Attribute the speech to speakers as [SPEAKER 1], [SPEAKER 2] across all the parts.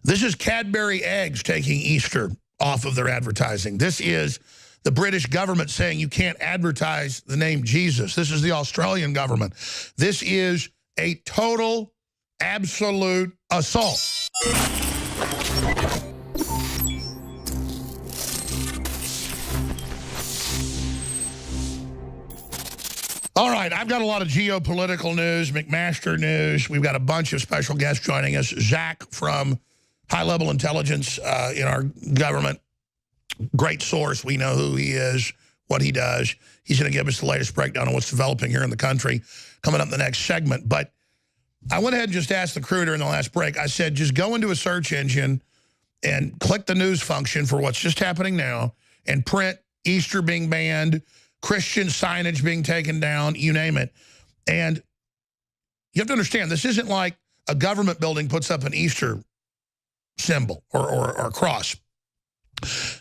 [SPEAKER 1] This is Cadbury eggs taking Easter off of their advertising. This is the British government saying you can't advertise the name Jesus. This is the Australian government. This is a total, absolute assault. All right, I've got a lot of geopolitical news, McMaster news. We've got a bunch of special guests joining us. Zach from high-level intelligence in our government. Great source. We know who he is, what he does. He's going to give us the latest breakdown on what's developing here in the country coming up in the next segment. But I went ahead and just asked the crew during the last break. I said, just go into a search engine and click the news function for what's just happening now and print Easter being banned, Christian signage being taken down, you name it. And you have to understand, this isn't like a government building puts up an Easter symbol or cross.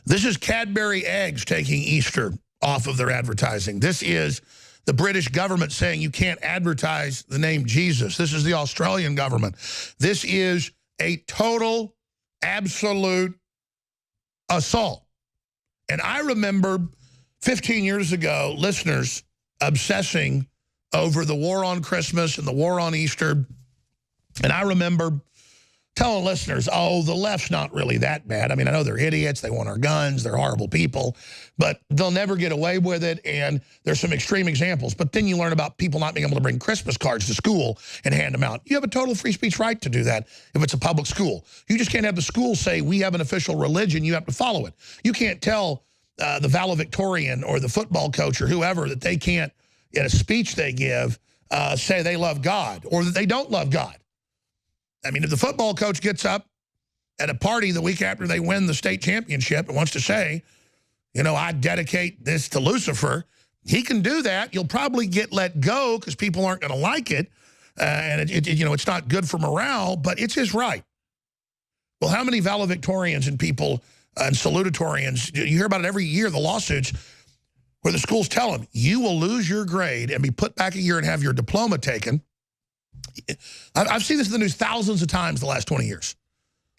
[SPEAKER 1] This is Cadbury eggs taking Easter off of their advertising. This is the British government saying you can't advertise the name Jesus. This is the Australian government. This is a total, absolute assault. And I remember 15 years ago, listeners obsessing over the war on Christmas and the war on Easter. And I remember telling listeners, oh, the left's not really that bad. I mean, I know they're idiots. They want our guns. They're horrible people. But they'll never get away with it. And there's some extreme examples. But then you learn about people not being able to bring Christmas cards to school and hand them out. You have a total free speech right to do that if it's a public school. You just can't have the school say, we have an official religion. You have to follow it. You can't tell the valedictorian or the football coach or whoever that they can't, in a speech they give, say they love God or that they don't love God. I mean, if the football coach gets up at a party the week after they win the state championship and wants to say, you know, I dedicate this to Lucifer, he can do that. You'll probably get let go because people aren't going to like it. And, you know, it's not good for morale, but it's his right. Well, how many valedictorians and people and salutatorians, you hear about it every year, the lawsuits, where the schools tell them, you will lose your grade and be put back a year and have your diploma taken. I've seen this in the news thousands of times the last 20 years.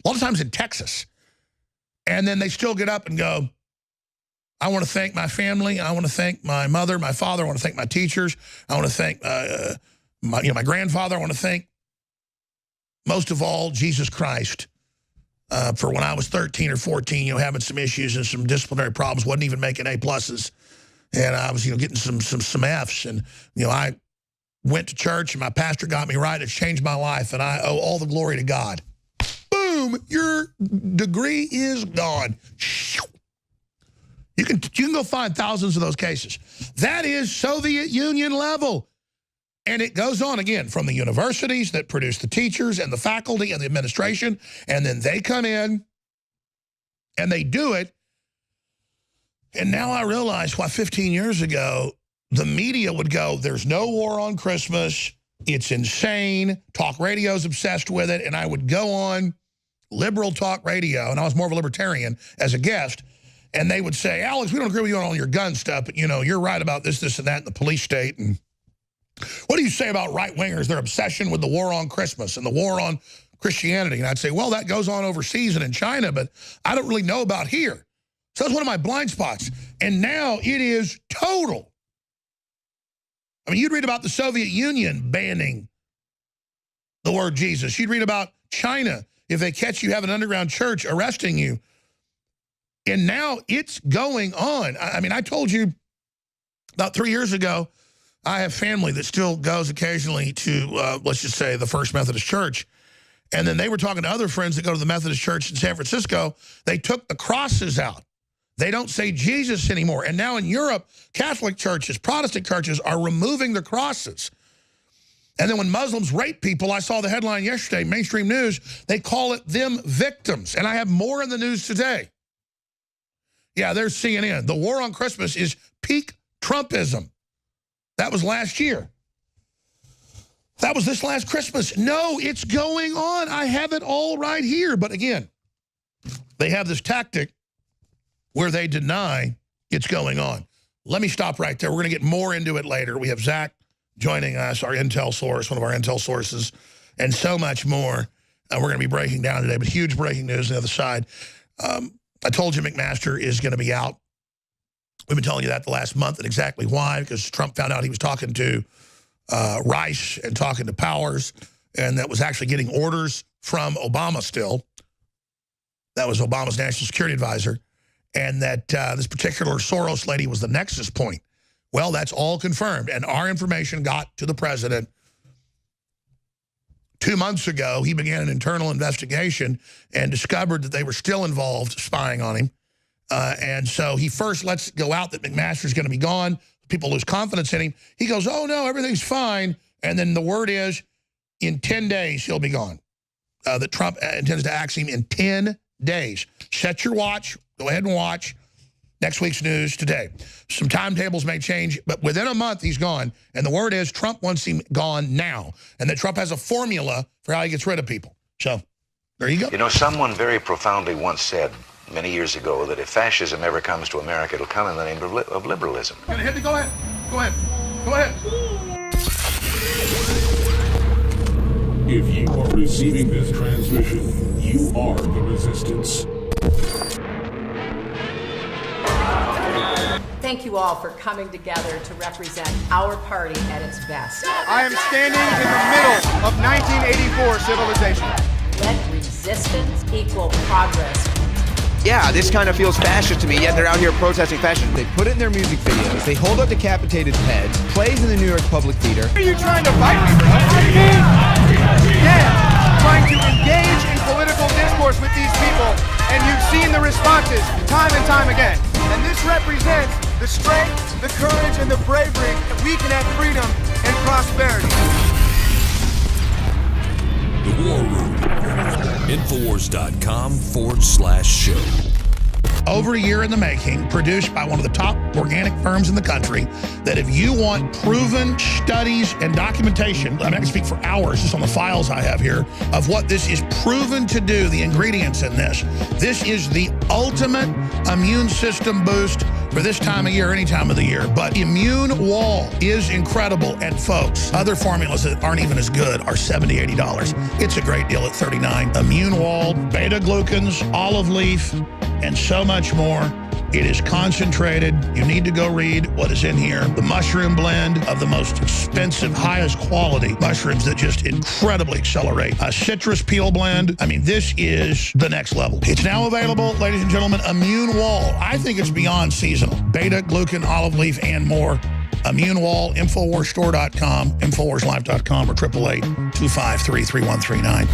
[SPEAKER 1] A lot of times in Texas. And then they still get up and go, I want to thank my family. I want to thank my mother, my father. I want to thank my teachers. I want to thank my grandfather. I want to thank, most of all, Jesus Christ. For when I was 13 or 14, you know, having some issues and some disciplinary problems, wasn't even making A+. And I was, you know, getting some Fs. And, you know, I went to church and my pastor got me right. It's changed my life. And I owe all the glory to God. Boom, your degree is gone. You can go find thousands of those cases. That is Soviet Union level. And it goes on again from the universities that produce the teachers and the faculty and the administration. And then they come in and they do it. And now I realize why 15 years ago, the media would go, there's no war on Christmas. It's insane. Talk radio's obsessed with it. And I would go on liberal talk radio, and I was more of a libertarian as a guest. And they would say, Alex, we don't agree with you on all your gun stuff, but, you know, you're right about this, this, and that in the police state. And what do you say about right-wingers, their obsession with the war on Christmas and the war on Christianity? And I'd say, well, that goes on overseas and in China, but I don't really know about here. So that's one of my blind spots. And now it is total. I mean, you'd read about the Soviet Union banning the word Jesus. You'd read about China, if they catch you have an underground church, arresting you. And now it's going on. I mean, I told you about 3 years ago, I have family that still goes occasionally to, let's just say, the First Methodist Church. And then they were talking to other friends that go to the Methodist Church in San Francisco. They took the crosses out. They don't say Jesus anymore. And now in Europe, Catholic churches, Protestant churches are removing the crosses. And then when Muslims rape people, I saw the headline yesterday, mainstream news, they call it them victims. And I have more in the news today. Yeah, there's CNN. The war on Christmas is peak Trumpism. That was last year. That was this last Christmas. No, it's going on. I have it all right here. But again, they have this tactic where they deny it's going on. Let me stop right there. We're going to get more into it later. We have Zach joining us, our intel source, one of our intel sources, and so much more. we're going to be breaking down today, but huge breaking news on the other side. I told you McMaster is going to be out. We've been telling you that the last month, and exactly why, because Trump found out he was talking to Rice and talking to Powers, and that was actually getting orders from Obama still. That was Obama's national security advisor, and that this particular Soros lady was the nexus point. Well, that's all confirmed, and our information got to the president 2 months ago. He began an internal investigation and discovered that they were still involved spying on him. And so he first lets go out that McMaster's going to be gone. People lose confidence in him. He goes, oh, no, everything's fine. And then the word is, in 10 days, he'll be gone. That Trump intends to axe him in 10 days. Set your watch. Go ahead and watch next week's news today. Some timetables may change, but within a month, he's gone. And the word is Trump wants him gone now. And that Trump has a formula for how he gets rid of people. So there you go.
[SPEAKER 2] You know, someone very profoundly once said many years ago that if fascism ever comes to America, it'll come in the name of liberalism.
[SPEAKER 1] Go ahead. Go ahead. Go ahead. Go ahead.
[SPEAKER 3] If you are receiving this transmission, you are the resistance.
[SPEAKER 4] Thank you all for coming together to represent our party at its best.
[SPEAKER 5] I am standing in the middle of 1984 civilization.
[SPEAKER 4] Let resistance equal progress.
[SPEAKER 6] Yeah, this kind of feels fascist to me, yet they're out here protesting fascism. They put it in their music videos, they hold up decapitated heads, plays in the New York Public Theater.
[SPEAKER 5] Are you trying to fight me, bro? Yeah, trying to engage in political discourse with these people, and you've seen the responses time and time again. And this represents the strength, the courage, and the bravery that we can have freedom and prosperity.
[SPEAKER 3] The War Room. Infowars.com/show.
[SPEAKER 1] Over a year in the making, produced by one of the top organic firms in the country, that if you want proven studies and documentation, I can speak for hours just on the files I have here, of what this is proven to do, the ingredients in this. This is the ultimate immune system boost for this time of year, any time of the year. But Immune Wall is incredible. And folks, other formulas that aren't even as good are $70, $80. It's a great deal at $39. Immune Wall, beta-glucans, olive leaf, and so much more. It is concentrated. You need to go read what is in here. The mushroom blend of the most expensive, highest quality mushrooms that just incredibly accelerate. A citrus peel blend. I mean, this is the next level. It's now available, ladies and gentlemen, Immune Wall. I think it's beyond seasonal. Beta, glucan, olive leaf, and more. Immune Wall, InfoWarsStore.com, InfoWarsLife.com, or 888-253-3139.